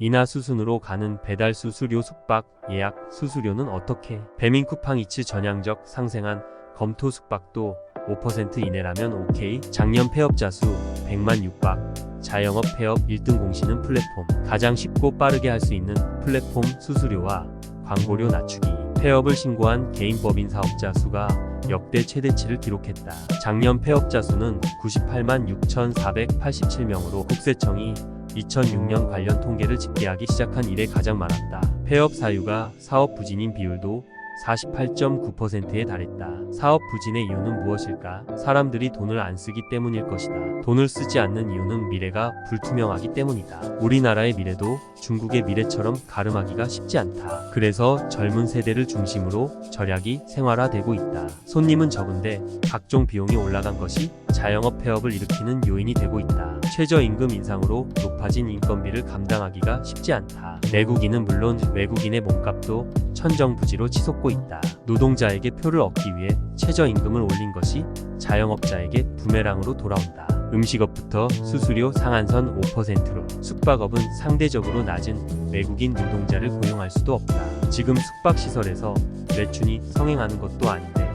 인하 수순으로 가는 배달 수수료 숙박 예약 수수료는 어떻게? 배민 쿠팡이츠 전향적 상생한 검토 숙박도 5% 이내라면 오케이. 작년 폐업자 수 100만 육박. 자영업 폐업 1등 공시는 플랫폼. 가장 쉽고 빠르게 할 수 있는 플랫폼 수수료와 광고료 낮추기. 폐업을 신고한 개인법인 사업자 수가 역대 최대치를 기록했다. 작년 폐업자 수는 98만 6,487명으로 국세청이 2006년 관련 통계를 집계하기 시작한 이래 가장 많았다. 폐업 사유가 사업 부진인 비율도 48.9%에 달했다. 사업 부진의 이유는 무엇일까? 사람들이 돈을 안 쓰기 때문일 것이다. 돈을 쓰지 않는 이유는 미래가 불투명하기 때문이다. 우리나라의 미래도 중국의 미래처럼 가름하기가 쉽지 않다. 그래서 젊은 세대를 중심으로 절약이 생활화되고 있다. 손님은 적은데 각종 비용이 올라간 것이 자영업 폐업을 일으키는 요인이 되고 있다. 최저임금 인상으로 높아진 인건비를 감당하기가 쉽지 않다. 내국인은 물론 외국인의 몸값도 천정부지로 치솟고 있다. 노동자에게 표를 얻기 위해 최저임금을 올린 것이 자영업자에게 부메랑으로 돌아온다. 음식업부터 수수료 상한선 5%로 숙박업은 상대적으로 낮은 외국인 노동자를 고용할 수도 없다. 지금 숙박시설에서 매춘이 성행하는 것도 아닌데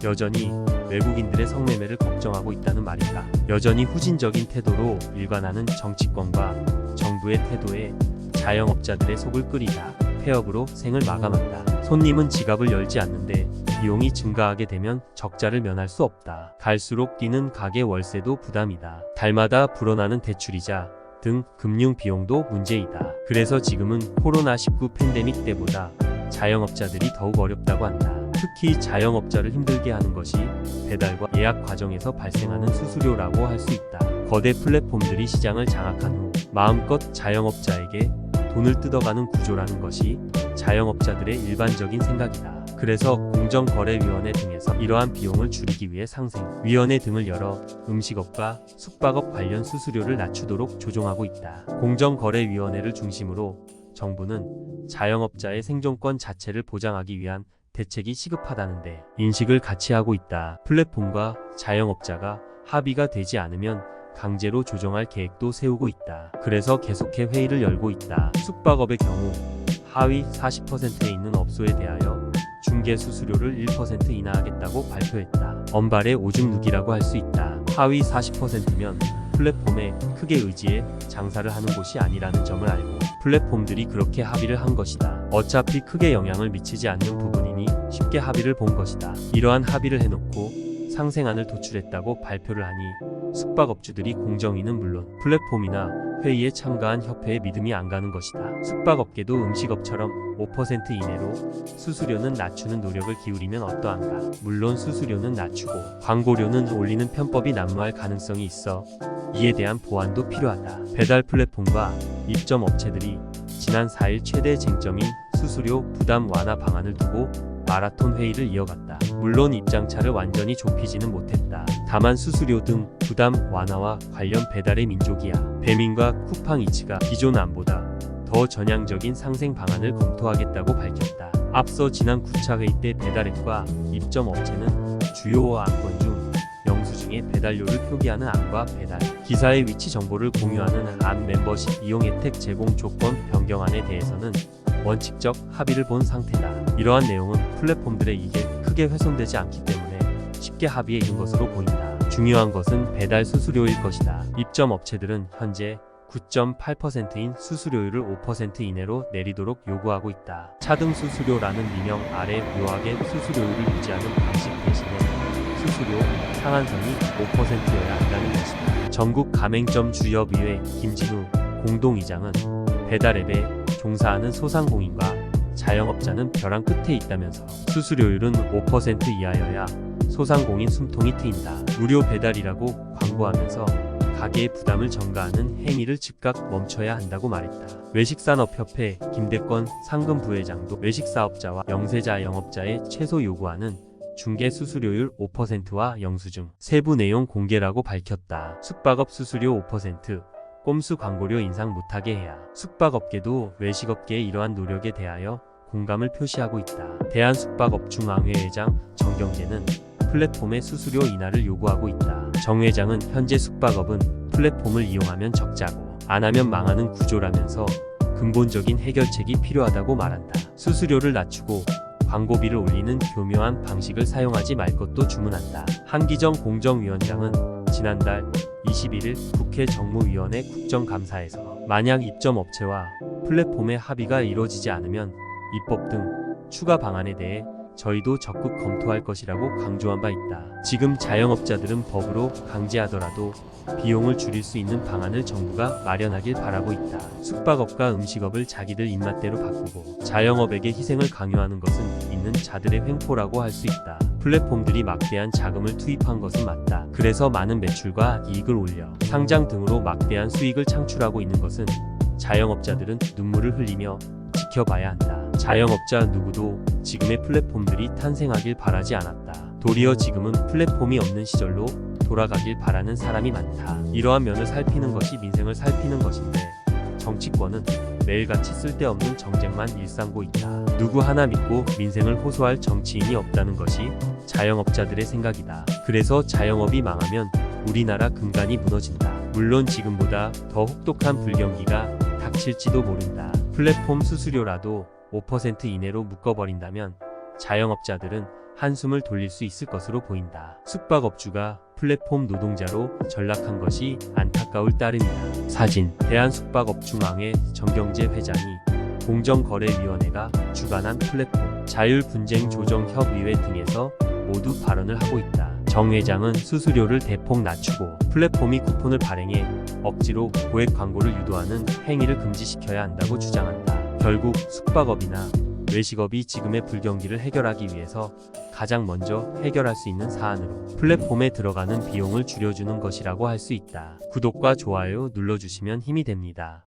여전히 외국인들의 성매매를 걱정하고 있다는 말인가? 여전히 후진적인 태도로 일관하는 정치권과 정부의 태도에 자영업자들의 속을 끓이다 폐업으로 생을 마감한다. 손님은 지갑을 열지 않는데 비용이 증가하게 되면 적자를 면할 수 없다. 갈수록 뛰는 가게 월세도 부담이다. 달마다 불어나는 대출이자 등 금융 비용도 문제이다. 그래서 지금은 코로나19 팬데믹 때보다 자영업자들이 더욱 어렵다고 한다. 특히 자영업자를 힘들게 하는 것이 배달과 예약 과정에서 발생하는 수수료라고 할 수 있다. 거대 플랫폼들이 시장을 장악한 후 마음껏 자영업자에게 돈을 뜯어가는 구조라는 것이 자영업자들의 일반적인 생각이다. 그래서 공정거래위원회 등에서 이러한 비용을 줄이기 위해 상생위원회 등을 열어 음식업과 숙박업 관련 수수료를 낮추도록 조정하고 있다. 공정거래위원회를 중심으로 정부는 자영업자의 생존권 자체를 보장하기 위한 대책이 시급하다는데 인식을 같이 하고 있다. 플랫폼과 자영업자가 합의가 되지 않으면 강제로 조정할 계획도 세우고 있다. 그래서 계속해 회의를 열고 있다. 숙박업의 경우 하위 40%에 있는 업소에 대하여 중개 수수료를 1% 인하하겠다고 발표했다. 언발의 오줌 누기라고 할 수 있다. 하위 40%면 플랫폼에 크게 의지해 장사를 하는 곳이 아니라는 점을 알고 플랫폼들이 그렇게 합의를 한 것이다. 어차피 크게 영향을 미치지 않는 부분이니 쉽게 합의를 본 것이다. 이러한 합의를 해놓고 상생안을 도출했다고 발표를 하니 숙박업주들이 공정위는 물론 플랫폼이나 회의에 참가한 협회에 믿음이 안 가는 것이다. 숙박업계도 음식업처럼 5% 이내로 수수료는 낮추는 노력을 기울이면 어떠한가. 물론 수수료는 낮추고 광고료는 올리는 편법이 난무할 가능성이 있어 이에 대한 보완도 필요하다. 배달 플랫폼과 입점 업체들이 지난 4일 최대 쟁점인 수수료 부담 완화 방안을 두고 마라톤 회의를 이어갔다. 물론 입장차를 완전히 좁히지는 못했다. 다만 수수료 등 부담 완화와 관련 배달의 민족이야. 배민과 쿠팡이츠가 기존 안보다 더 전향적인 상생 방안을 검토하겠다고 밝혔다. 앞서 지난 9차 회의 때 배달앱과 입점 업체는 주요 안건 중 영수증에 배달료를 표기하는 안과 배달 기사의 위치 정보를 공유하는 안 멤버십 이용 혜택 제공 조건 변경안에 대해서는 원칙적 합의를 본 상태다. 이러한 내용은 플랫폼들의 이익에 크게 훼손되지 않기 때문에 쉽게 합의에 이른 것으로 보인다. 중요한 것은 배달 수수료일 것이다. 입점 업체들은 현재 9.8%인 수수료율을 5% 이내로 내리도록 요구하고 있다. 차등 수수료라는 미명 아래 묘하게 수수료율을 유지하는 방식 대신에 수수료 상한선이 5%여야 한다는 것이다. 전국 가맹점주협의회 김진우 공동이장은 배달앱에 종사하는 소상공인과 자영업자는 벼랑 끝에 있다면서 수수료율은 5% 이하여야 소상공인 숨통이 트인다. 무료 배달이라고 광고하면서 가게의 부담을 전가하는 행위를 즉각 멈춰야 한다고 말했다. 외식산업협회 김대권 상금부회장도 외식사업자와 영세자 영업자의 최소 요구하는 중개 수수료율 5%와 영수증 세부 내용 공개라고 밝혔다. 숙박업 수수료 5%, 꼼수 광고료 인상 못하게 해야. 숙박업계도 외식업계의 이러한 노력에 대하여 공감을 표시하고 있다. 대한숙박업중앙회 회장 정경재는 플랫폼의 수수료 인하를 요구하고 있다. 정 회장은 현재 숙박업은 플랫폼을 이용하면 적자고 안 하면 망하는 구조라면서 근본적인 해결책이 필요하다고 말한다. 수수료를 낮추고 광고비를 올리는 교묘한 방식을 사용하지 말 것도 주문한다. 한기정 공정위원장은 지난달 21일 국회 정무위원회 국정감사에서 만약 입점업체와 플랫폼의 합의가 이뤄지지 않으면 입법 등 추가 방안에 대해 저희도 적극 검토할 것이라고 강조한 바 있다. 지금 자영업자들은 법으로 강제하더라도 비용을 줄일 수 있는 방안을 정부가 마련하길 바라고 있다. 숙박업과 음식업을 자기들 입맛대로 바꾸고 자영업에게 희생을 강요하는 것은 있는 자들의 횡포라고 할 수 있다. 플랫폼들이 막대한 자금을 투입한 것은 맞다. 그래서 많은 매출과 이익을 올려 상장 등으로 막대한 수익을 창출하고 있는 것은 자영업자들은 눈물을 흘리며 지켜봐야 한다. 자영업자 누구도 지금의 플랫폼들이 탄생하길 바라지 않았다. 도리어 지금은 플랫폼이 없는 시절로 돌아가길 바라는 사람이 많다. 이러한 면을 살피는 것이 민생을 살피는 것인데 정치권은 매일같이 쓸데없는 정쟁만 일삼고 있다. 누구 하나 믿고 민생을 호소할 정치인이 없다는 것이 자영업자들의 생각이다. 그래서 자영업이 망하면 우리나라 근간이 무너진다. 물론 지금보다 더 혹독한 불경기가 닥칠지도 모른다. 플랫폼 수수료라도 5% 이내로 묶어버린다면 자영업자들은 한숨을 돌릴 수 있을 것으로 보인다. 숙박업주가 플랫폼 노동자로 전락한 것이 안타까울 따름이다. 사진 대한숙박업중앙회 정경재 회장이 공정거래위원회가 주관한 플랫폼 자율분쟁조정협의회 등에서 모두 발언을 하고 있다. 정 회장은 수수료를 대폭 낮추고 플랫폼이 쿠폰을 발행해 억지로 고액 광고를 유도하는 행위를 금지시켜야 한다고 주장한다. 결국 숙박업이나 외식업이 지금의 불경기를 해결하기 위해서 가장 먼저 해결할 수 있는 사안으로 플랫폼에 들어가는 비용을 줄여주는 것이라고 할 수 있다. 구독과 좋아요 눌러주시면 힘이 됩니다.